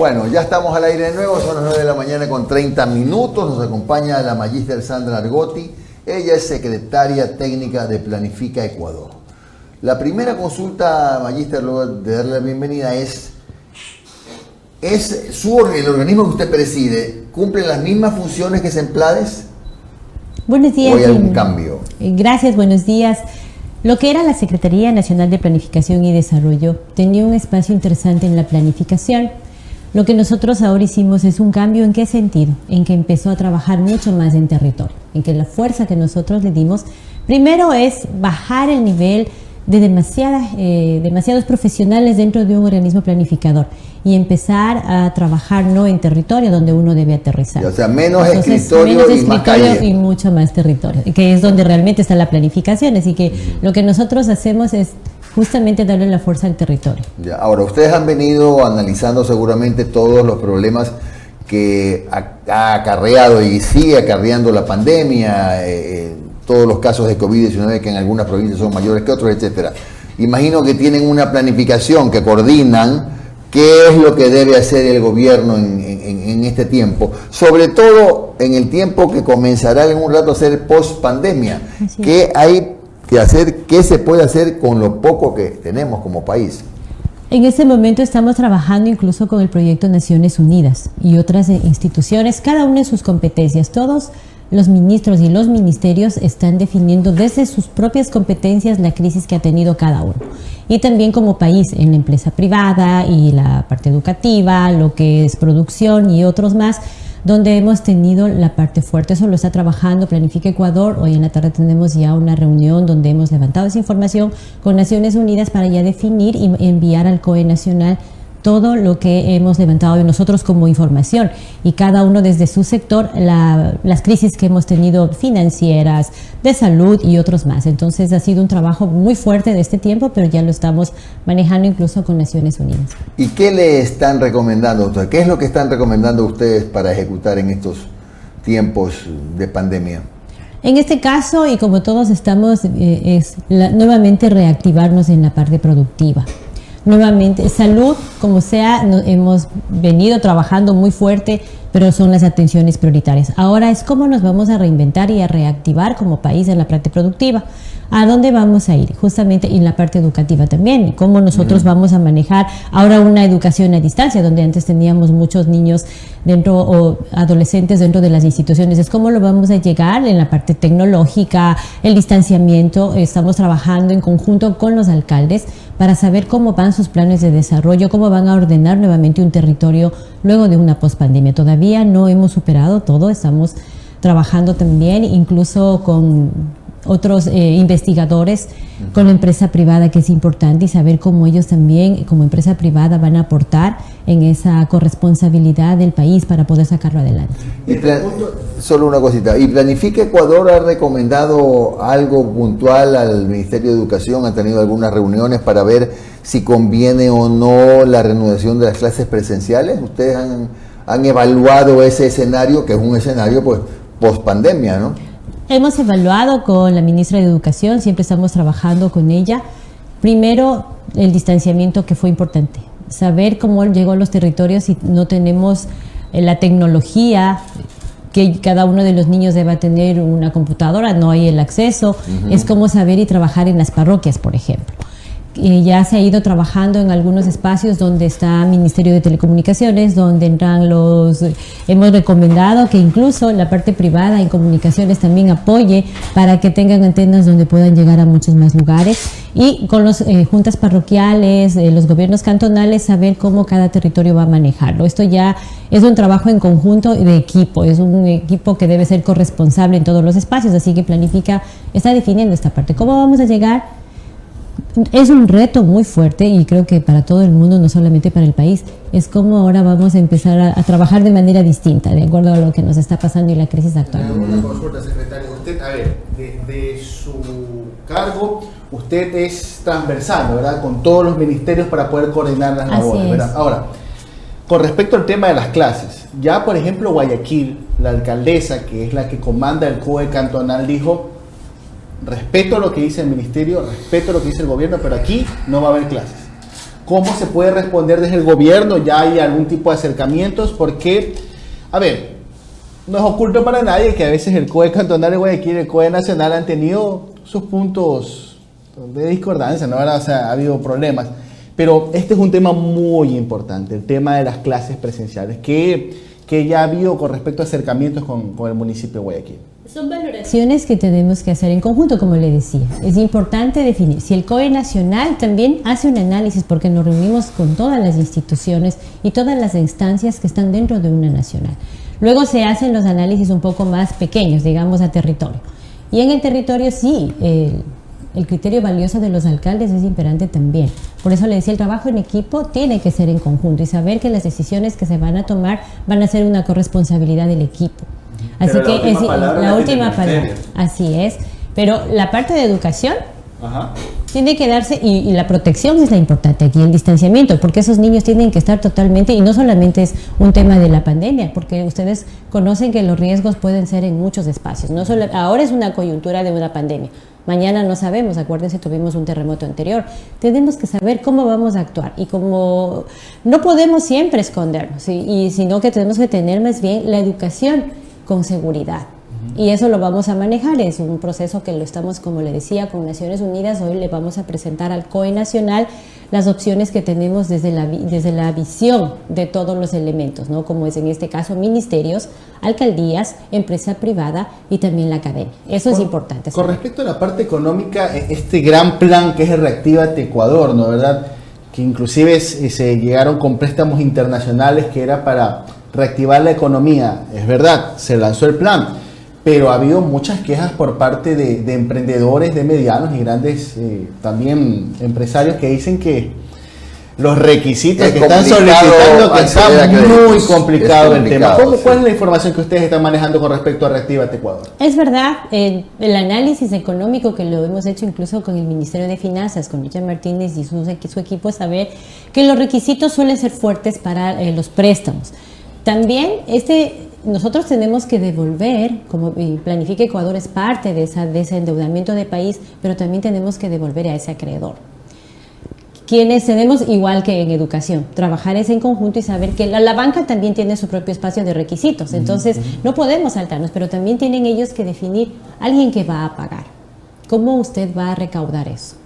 Bueno, ya estamos al aire de nuevo, son las 9 de la mañana con 30 minutos. Nos acompaña la magíster Sandra Argotti. Ella es secretaria técnica de Planifica Ecuador. La primera consulta, magíster, luego de darle la bienvenida, es el organismo que usted preside, ¿cumple las mismas funciones que SEMPLADES? Buenos días. ¿O hay algún cambio? Gracias, buenos días. Lo que era la Secretaría Nacional de Planificación y Desarrollo tenía un espacio interesante en la planificación. Lo que nosotros ahora hicimos es un cambio. ¿En qué sentido? En que empezó a trabajar mucho más en territorio, en que la fuerza que nosotros le dimos, primero es bajar el nivel de demasiados profesionales dentro de un organismo planificador y empezar a trabajar no en territorio donde uno debe aterrizar. O sea, menos escritorio y más calle. Y mucho más territorio, que es donde realmente está la planificación. Así que lo que nosotros hacemos es justamente darle la fuerza al territorio. Ya, ahora, ustedes han venido analizando seguramente todos los problemas que ha acarreado y sigue acarreando la pandemia, todos los casos de COVID-19 que en algunas provincias son mayores que otros, etcétera. Imagino que tienen una planificación que coordinan qué es lo que debe hacer el gobierno en este tiempo, sobre todo en el tiempo que comenzará en un rato a ser post-pandemia. ¿Qué hay que hacer, qué se puede hacer con lo poco que tenemos como país? En este momento estamos trabajando incluso con el proyecto Naciones Unidas y otras instituciones, cada una en sus competencias. Todos los ministros y los ministerios están definiendo desde sus propias competencias la crisis que ha tenido cada uno. Y también como país, en la empresa privada y la parte educativa, lo que es producción y otros más, donde hemos tenido la parte fuerte. Eso lo está trabajando Planifica Ecuador. Hoy en la tarde tenemos ya una reunión donde hemos levantado esa información con Naciones Unidas para ya definir y enviar al COE Nacional todo lo que hemos levantado nosotros como información, y cada uno desde su sector, las crisis que hemos tenido financieras, de salud y otros más. Entonces ha sido un trabajo muy fuerte de este tiempo, pero ya lo estamos manejando incluso con Naciones Unidas. ¿Y qué le están recomendando? ¿Qué es lo que están recomendando ustedes para ejecutar en estos tiempos de pandemia? En este caso, y como todos estamos, nuevamente reactivarnos en la parte productiva. Nuevamente, salud, como sea, hemos venido trabajando muy fuerte, pero son las atenciones prioritarias. Ahora es cómo nos vamos a reinventar y a reactivar como país en la parte productiva. ¿A dónde vamos a ir? Justamente en la parte educativa también. ¿Cómo nosotros vamos a manejar ahora una educación a distancia, donde antes teníamos muchos niños dentro o adolescentes dentro de las instituciones? Es cómo lo vamos a llegar en la parte tecnológica, el distanciamiento. Estamos trabajando en conjunto con los alcaldes para saber cómo van sus planes de desarrollo, cómo van a ordenar nuevamente un territorio luego de una pospandemia. Todavía no hemos superado todo, estamos trabajando también incluso con otros investigadores, con la empresa privada, que es importante, y saber cómo ellos también como empresa privada van a aportar en esa corresponsabilidad del país para poder sacarlo adelante. Solo una cosita, ¿y Planifica Ecuador ha recomendado algo puntual al Ministerio de Educación? ¿Han tenido algunas reuniones para ver si conviene o no la reanudación de las clases presenciales? ¿Ustedes han evaluado ese escenario, que es un escenario pues post pandemia, ¿no? Hemos evaluado con la ministra de Educación, siempre estamos trabajando con ella. Primero, el distanciamiento, que fue importante. Saber cómo llegó a los territorios y no tenemos la tecnología, que cada uno de los niños deba tener una computadora, no hay el acceso. Es como saber y trabajar en las parroquias, por ejemplo. Ya se ha ido trabajando en algunos espacios donde está Ministerio de Telecomunicaciones, donde entran hemos recomendado que incluso la parte privada en comunicaciones también apoye para que tengan antenas donde puedan llegar a muchos más lugares, y con las juntas parroquiales, los gobiernos cantonales, saber cómo cada territorio va a manejarlo. Esto ya es un trabajo en conjunto de equipo, es un equipo que debe ser corresponsable en todos los espacios, así que Planifica está definiendo esta parte. ¿Cómo vamos a llegar? Es un reto muy fuerte, y creo que para todo el mundo, no solamente para el país, es como ahora vamos a empezar a trabajar de manera distinta, de acuerdo a lo que nos está pasando y la crisis actual. Una consulta, secretario. Usted, a ver, de su cargo, usted es transversal, ¿verdad? Con todos los ministerios para poder coordinar las labores, ¿verdad? Ahora, con respecto al tema de las clases, ya por ejemplo Guayaquil, la alcaldesa, que es la que comanda el COE cantonal, dijo: respeto lo que dice el ministerio, respeto lo que dice el gobierno, pero aquí no va a haber clases. ¿Cómo se puede responder desde el gobierno? ¿Ya hay algún tipo de acercamientos? Porque, a ver, no es oculto para nadie que a veces el COE cantonal de Guayaquil y el COE nacional han tenido sus puntos de discordancia, ¿no? O sea, ha habido problemas. Pero este es un tema muy importante, el tema de las clases presenciales, que ya ha habido con respecto a acercamientos con el municipio de Guayaquil. Son valoraciones que tenemos que hacer en conjunto, como le decía. Es importante definir si el COE nacional también hace un análisis, porque nos reunimos con todas las instituciones y todas las instancias que están dentro de una nacional. Luego se hacen los análisis un poco más pequeños, digamos, a territorio. Y en el territorio sí, el criterio valioso de los alcaldes es imperante también. Por eso le decía, el trabajo en equipo tiene que ser en conjunto y saber que las decisiones que se van a tomar van a ser una corresponsabilidad del equipo. Así pero que la última palabra, así es. Pero la parte de educación tiene que darse, y la protección es la importante aquí, el distanciamiento, porque esos niños tienen que estar totalmente, y no solamente es un tema de la pandemia, porque ustedes conocen que los riesgos pueden ser en muchos espacios. No solo, ahora es una coyuntura de una pandemia. Mañana no sabemos, acuérdense, tuvimos un terremoto anterior. Tenemos que saber cómo vamos a actuar y cómo no podemos siempre escondernos, sino que tenemos que tener más bien la educación con seguridad. Y eso lo vamos a manejar, es un proceso que lo estamos, como le decía, con Naciones Unidas. Hoy le vamos a presentar al COE nacional las opciones que tenemos desde la visión de todos los elementos, ¿no? Como es en este caso ministerios, alcaldías, empresa privada y también la academia. Eso es importante. Con respecto a la parte económica, este gran plan que es el Reactívate Ecuador, ¿no? ¿Verdad? Que inclusive se llegaron con préstamos internacionales que era para reactivar la economía. Es verdad, se lanzó el plan, pero ha habido muchas quejas por parte de emprendedores, de medianos y grandes también empresarios que dicen que los requisitos que están solicitando, que está muy complicado el tema. ¿Cuál es la información que ustedes están manejando con respecto a Reactívate Ecuador? Es verdad, el análisis económico que lo hemos hecho incluso con el Ministerio de Finanzas, con Richard Martínez y su equipo, es saber que los requisitos suelen ser fuertes para los préstamos. También nosotros tenemos que devolver, como Planifica Ecuador es parte de ese endeudamiento de país, pero también tenemos que devolver a ese acreedor. Quienes tenemos, igual que en educación, trabajar es en conjunto y saber que la banca también tiene su propio espacio de requisitos, entonces no podemos saltarnos, pero también tienen ellos que definir alguien que va a pagar. ¿Cómo usted va a recaudar eso?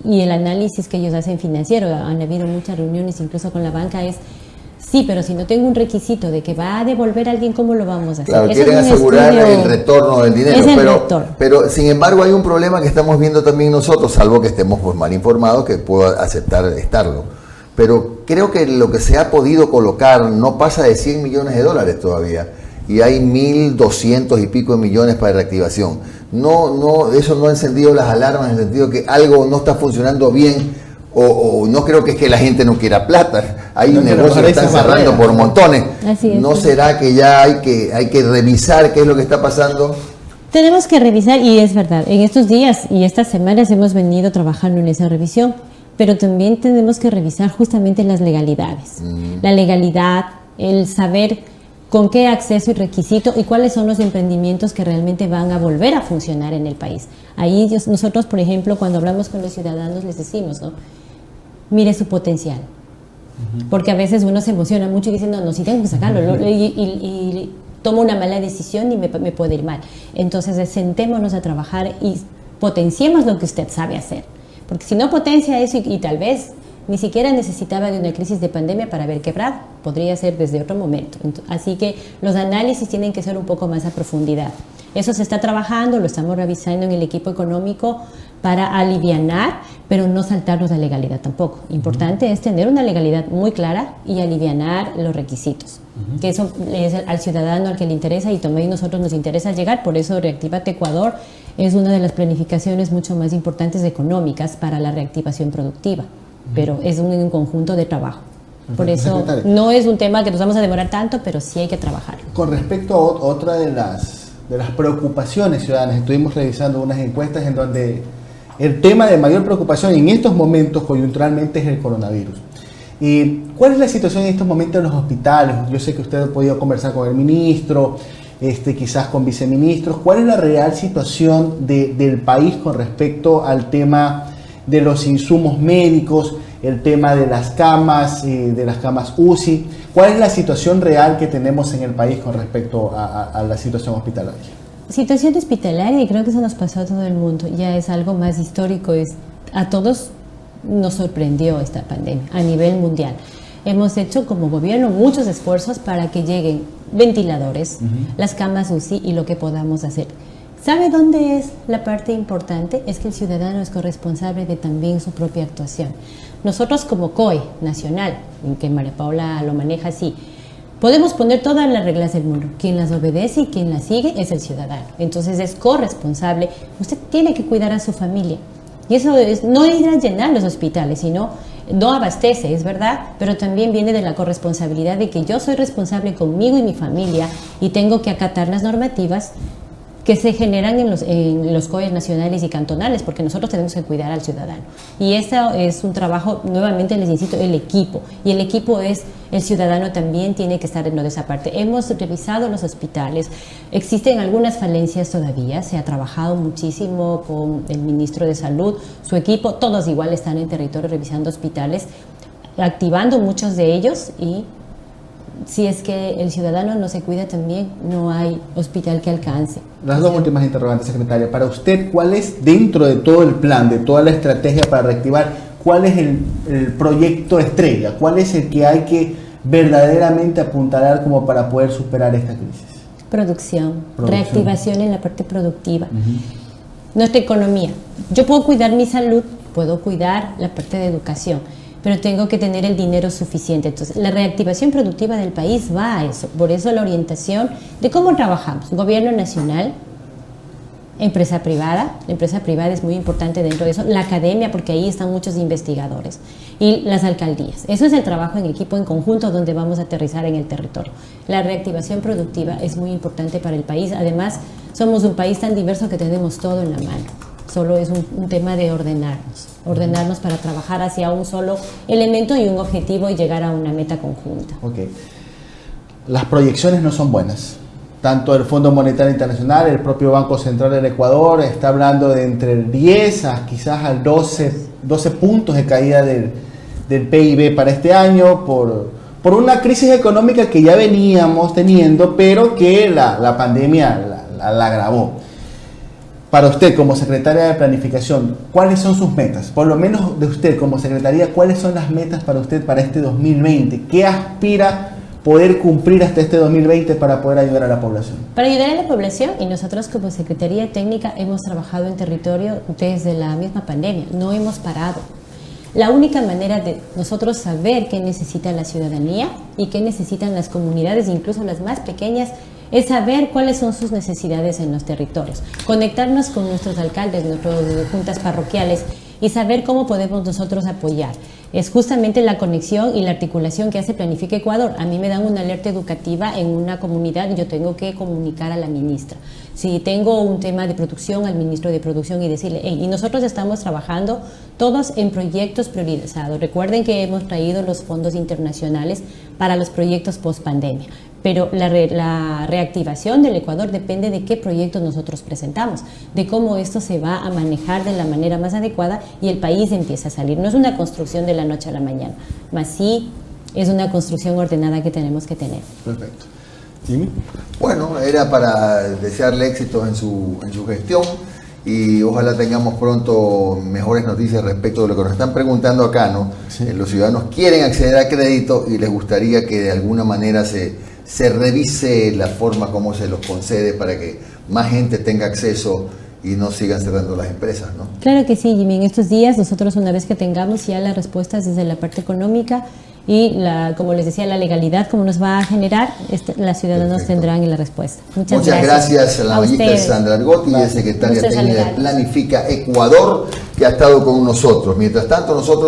Y el análisis que ellos hacen financiero, han habido muchas reuniones incluso con la banca, es sí, pero si no tengo un requisito de que va a devolver a alguien, ¿cómo lo vamos a hacer? Claro, quieren asegurar el retorno del dinero, pero sin embargo hay un problema que estamos viendo también nosotros, salvo que estemos pues mal informados, que puedo aceptar estarlo. Pero creo que lo que se ha podido colocar no pasa de 100 millones de dólares todavía, y hay 1.200 y pico de millones para reactivación. Eso no ha encendido las alarmas en el sentido que algo no está funcionando bien. O no creo que es que la gente no quiera plata, hay negocios que están cerrando por montones. ¿No será que ya hay que revisar qué es lo que está pasando? Tenemos que revisar, y es verdad, en estos días y estas semanas hemos venido trabajando en esa revisión, pero también tenemos que revisar justamente las legalidades. La legalidad, el saber con qué acceso y requisito y cuáles son los emprendimientos que realmente van a volver a funcionar en el país. Ahí nosotros, por ejemplo, cuando hablamos con los ciudadanos les decimos, ¿no? Mire su potencial. Porque a veces uno se emociona mucho y dice, no, si tengo que sacarlo, y tomo una mala decisión y me puede ir mal. Entonces, sentémonos a trabajar y potenciemos lo que usted sabe hacer. Porque si no potencia eso y tal vez ni siquiera necesitaba de una crisis de pandemia para haber quebrado, podría ser desde otro momento. Así que los análisis tienen que ser un poco más a profundidad. Eso se está trabajando, lo estamos revisando en el equipo económico para alivianar, pero no saltarnos la legalidad tampoco. Importante es tener una legalidad muy clara y alivianar los requisitos. Que eso es al ciudadano al que le interesa y también a nosotros nos interesa llegar. Por eso Reactívate Ecuador es una de las planificaciones mucho más importantes económicas para la reactivación productiva. Pero es un conjunto de trabajo. Por eso no es un tema que nos vamos a demorar tanto, pero sí hay que trabajar. Con respecto a otra de las preocupaciones ciudadanas, estuvimos revisando unas encuestas en donde el tema de mayor preocupación en estos momentos coyunturalmente es el coronavirus. ¿Y cuál es la situación en estos momentos en los hospitales? Yo sé que usted ha podido conversar con el ministro, quizás con viceministros. ¿Cuál es la real situación del país con respecto al tema de los insumos médicos, el tema de las camas UCI. ¿Cuál es la situación real que tenemos en el país con respecto a la situación hospitalaria? Situación hospitalaria, y creo que eso nos pasó a todo el mundo, ya es algo más histórico, a todos nos sorprendió esta pandemia a nivel mundial. Hemos hecho como gobierno muchos esfuerzos para que lleguen ventiladores, las camas UCI y lo que podamos hacer. ¿Sabe dónde es la parte importante? Es que el ciudadano es corresponsable de también su propia actuación. Nosotros como COE nacional, en que María Paula lo maneja así, podemos poner todas las reglas del mundo. Quien las obedece y quien las sigue es el ciudadano. Entonces es corresponsable. Usted tiene que cuidar a su familia. Y eso no ir a llenar los hospitales, sino no abastece, es verdad, pero también viene de la corresponsabilidad de que yo soy responsable conmigo y mi familia y tengo que acatar las normativas que se generan en los COEs nacionales y cantonales, porque nosotros tenemos que cuidar al ciudadano. Y eso es un trabajo, nuevamente les insisto, el equipo. Y el equipo es, el ciudadano también tiene que estar en lo de esa parte. Hemos revisado los hospitales, existen algunas falencias todavía, se ha trabajado muchísimo con el ministro de Salud, su equipo, todos igual están en territorio revisando hospitales, activando muchos de ellos, y si es que el ciudadano no se cuida también, no hay hospital que alcance. Las dos últimas interrogantes, secretaria. Para usted, ¿cuál es, dentro de todo el plan, de toda la estrategia para reactivar, cuál es el proyecto estrella? ¿Cuál es el que hay que verdaderamente apuntalar como para poder superar esta crisis? Producción. Reactivación en la parte productiva. Nuestra economía. Yo puedo cuidar mi salud, puedo cuidar la parte de educación, pero tengo que tener el dinero suficiente. Entonces, la reactivación productiva del país va a eso. Por eso la orientación de cómo trabajamos. Gobierno nacional, empresa privada. La empresa privada es muy importante dentro de eso. La academia, porque ahí están muchos investigadores. Y las alcaldías. Eso es el trabajo en equipo, en conjunto, donde vamos a aterrizar en el territorio. La reactivación productiva es muy importante para el país. Además, somos un país tan diverso que tenemos todo en la mano. Solo es un tema de ordenarnos para trabajar hacia un solo elemento y un objetivo y llegar a una meta conjunta. Ok. Las proyecciones no son buenas. Tanto el Fondo Monetario Internacional, el propio Banco Central del Ecuador está hablando de entre el 10 a quizás al 12 puntos de caída del PIB para este año por una crisis económica que ya veníamos teniendo, pero que la pandemia la agravó. Para usted, como secretaria de Planificación, ¿cuáles son sus metas? Por lo menos de usted, como secretaria, ¿cuáles son las metas para usted para este 2020? ¿Qué aspira poder cumplir hasta este 2020 para poder ayudar a la población? Para ayudar a la población, y nosotros como Secretaría Técnica hemos trabajado en territorio desde la misma pandemia, no hemos parado. La única manera de nosotros saber qué necesita la ciudadanía y qué necesitan las comunidades, incluso las más pequeñas, es saber cuáles son sus necesidades en los territorios, conectarnos con nuestros alcaldes, nuestras juntas parroquiales y saber cómo podemos nosotros apoyar. Es justamente la conexión y la articulación que hace Planifica Ecuador. A mí me dan una alerta educativa en una comunidad y yo tengo que comunicar a la ministra. Si tengo un tema de producción, al ministro de producción y decirle, hey, y nosotros estamos trabajando todos en proyectos priorizados. Recuerden que hemos traído los fondos internacionales para los proyectos post pandemia. Pero la reactivación del Ecuador depende de qué proyectos nosotros presentamos, de cómo esto se va a manejar de la manera más adecuada y el país empieza a salir. No es una construcción de la noche a la mañana, más sí es una construcción ordenada que tenemos que tener. Perfecto. ¿Jimmy? Bueno, era para desearle éxito en su gestión y ojalá tengamos pronto mejores noticias respecto de lo que nos están preguntando acá, ¿no? Sí. Los ciudadanos quieren acceder a crédito y les gustaría que de alguna manera se revise la forma como se los concede para que más gente tenga acceso y no sigan cerrando las empresas, ¿no? Claro que sí, Jimmy. En estos días nosotros, una vez que tengamos ya las respuestas desde la parte económica y como les decía, la legalidad, como nos va a generar, las ciudadanos Perfecto. Tendrán la respuesta. Muchas gracias a la amiguita Sandra Argotti, secretaria técnica de Planifica Ecuador, que ha estado con nosotros. Mientras tanto, nosotros